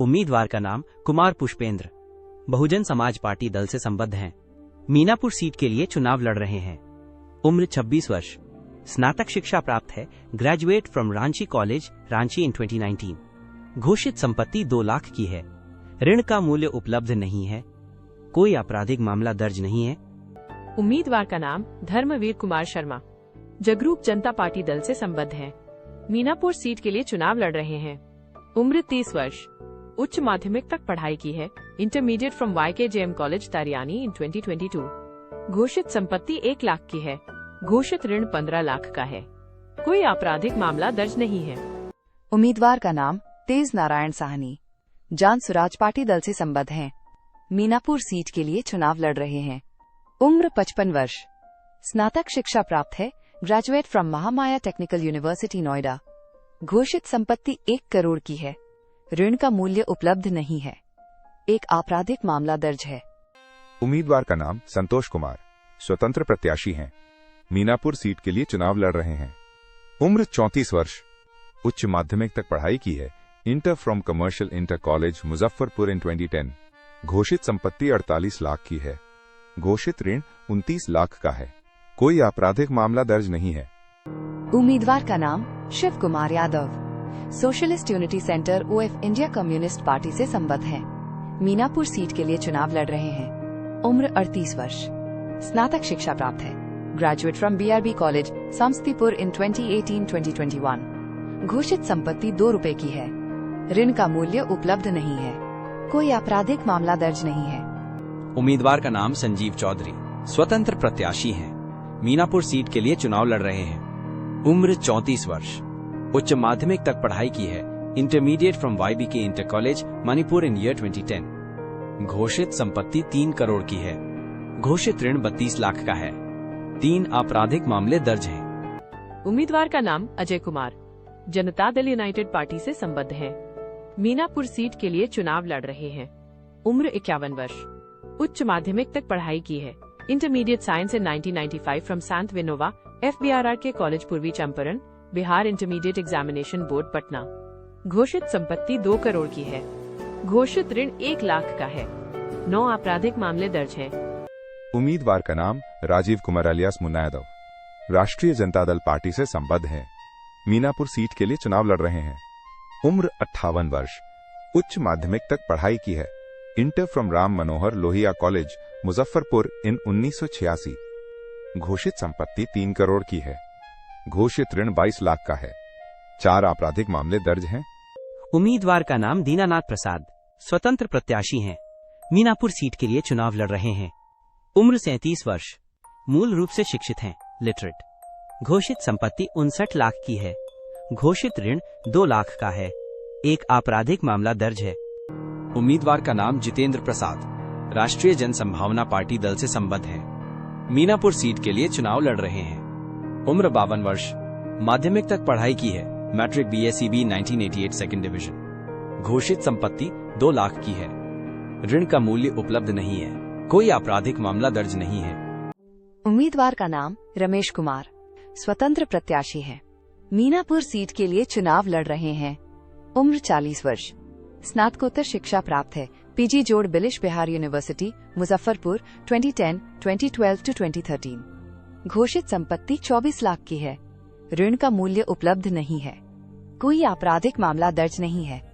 उम्मीदवार का नाम कुमार पुष्पेंद्र, बहुजन समाज पार्टी दल से संबद्ध हैं। मीनापुर सीट के लिए चुनाव लड़ रहे हैं। उम्र 26 वर्ष, स्नातक शिक्षा प्राप्त है, graduate from Ranchi college, Ranchi in 2019। घोषित संपत्ति 2 लाख की है। ऋण का मूल्य उपलब्ध नहीं है। कोई आपराधिक मामला दर्ज नहीं है। उम्मीदवार का नाम धर्मवीर कुमार शर्मा, जगरूप जनता पार्टी दल से संबद्ध है। मीनापुर सीट के लिए चुनाव लड़ रहे हैं। उम्र 30 वर्ष, उच्च माध्यमिक तक पढ़ाई की है, इंटरमीडिएट फ्रॉम YKJM कॉलेज तारियानी इन 2022। घोषित संपत्ति 1 लाख की है। घोषित ऋण 15 लाख का है। कोई आपराधिक मामला दर्ज नहीं है। उम्मीदवार का नाम तेज नारायण साहनी, जान सुराज पार्टी दल से संबद्ध हैं। मीनापुर सीट के लिए चुनाव लड़ रहे हैं। उम्र 55 वर्ष, स्नातक शिक्षा प्राप्त है, graduate from Mahamaya technical university Noida. घोषित संपत्ति 1 करोड़ की है। ऋण का मूल्य उपलब्ध नहीं है। एक आपराधिक मामला दर्ज है। उम्मीदवार का नाम संतोष कुमार, स्वतंत्र प्रत्याशी हैं। मीनापुर सीट के लिए चुनाव लड़ रहे हैं। उम्र 34 वर्ष, उच्च माध्यमिक तक पढ़ाई की है, inter from commercial inter college Muzaffarpur in 2010। घोषित संपत्ति 48 लाख की है। घोषित ऋण 29 लाख का है। कोई आपराधिक मामला दर्ज नहीं है। उम्मीदवार का नाम Shiv Kumar Yadav, socialist unity centre OF India communist party से संबद्ध है। मीनापुर सीट के लिए चुनाव लड़ रहे हैं। उम्र 38 वर्ष, स्नातक शिक्षा प्राप्त है, graduate from BRB college Samastipur in 2018-2021। घोषित संपत्ति 2 रुपए की है। ऋण का मूल्य उपलब्ध नहीं है। कोई आपराधिक मामला दर्ज नहीं है। उम्मीदवार का नाम संजीव चौधरी, स्वतंत्र प्रत्याशी हैं। मीनापुर सीट के लिए चुनाव लड़ रहे हैं। उम्र 34 वर्ष, उच्च माध्यमिक तक पढ़ाई की है, intermediate from YBK inter college Manipur in year 2010। घोषित संपत्ति 3 करोड़ की है। घोषित ऋण 32 लाख का है। 3 आपराधिक मामले दर्ज हैं। उम्मीदवार का नाम अजय कुमार, जनता दल यूनाइटेड पार्टी से संबद्ध है। मीनापुर सीट के लिए चुनाव लड़ रहे हैं। उम्र 51 वर्ष, उच्च माध्यमिक तक पढ़ाई की है, इंटरमीडिएट साइंस इन 1995 फ्रॉम सांत विनोवा FBRR के कॉलेज पूर्वी Champaran, Bihar intermediate examination board Patna. घोषित संपत्ति 2 करोड़ की है। घोषित ऋण 1 लाख का है। 9 आपराधिक मामले दर्ज हैं। उम्मीदवार का नाम राजीव कुमार अलियास मुन्ना यादव, राष्ट्रीय जनता दल पार्टी से संबद्ध है। मीनापुर सीट के लिए चुनाव लड़ रहे हैं। उम्र 58 वर्ष, उच्च माध्यमिक तक पढ़ाई की है, inter from Ram Manohar Lohia college Muzaffarpur in 1986। घोषित संपत्ति 3 करोड़ की है। घोषित ऋण 22 लाख का है। 4 आपराधिक मामले दर्ज हैं। उम्मीदवार का नाम दीनानाथ प्रसाद, स्वतंत्र प्रत्याशी हैं। मीनापुर सीट के लिए चुनाव लड़ रहे हैं। उम्र 37 वर्ष, मूल रूप से शिक्षित हैं, लिटरेट। घोषित संपत्ति 59 लाख की है। घोषित ऋण 2 लाख का है। एक आपराधिक मामला दर्ज है। उम्मीदवार का नाम जितेंद्र प्रसाद, राष्ट्रीय जन संभावना पार्टी दल से संबद्ध है। मीनापुर सीट के लिए चुनाव लड़ रहे हैं। उम्र 52 वर्ष, माध्यमिक तक पढ़ाई की है, मैट्रिक BSEB 1988 सेकंड डिवीजन। घोषित संपत्ति 2 लाख की है। ऋण का मूल्य उपलब्ध नहीं है। कोई आपराधिक मामला दर्ज नहीं है। उम्मीदवार का नाम रमेश कुमार, स्वतंत्र प्रत्याशी है। मीनापुर सीट के लिए चुनाव लड़ रहे हैं। उम्र 40 वर्ष, स्नातकोत्तर शिक्षा प्राप्त है, PG जोड़ बिलिश बिहार यूनिवर्सिटी मुजफ्फरपुर 2010, 2012 to 2013। घोषित संपत्ति 24 लाख की है। ऋण का मूल्य उपलब्ध नहीं है। कोई आपराधिक मामला दर्ज नहीं है।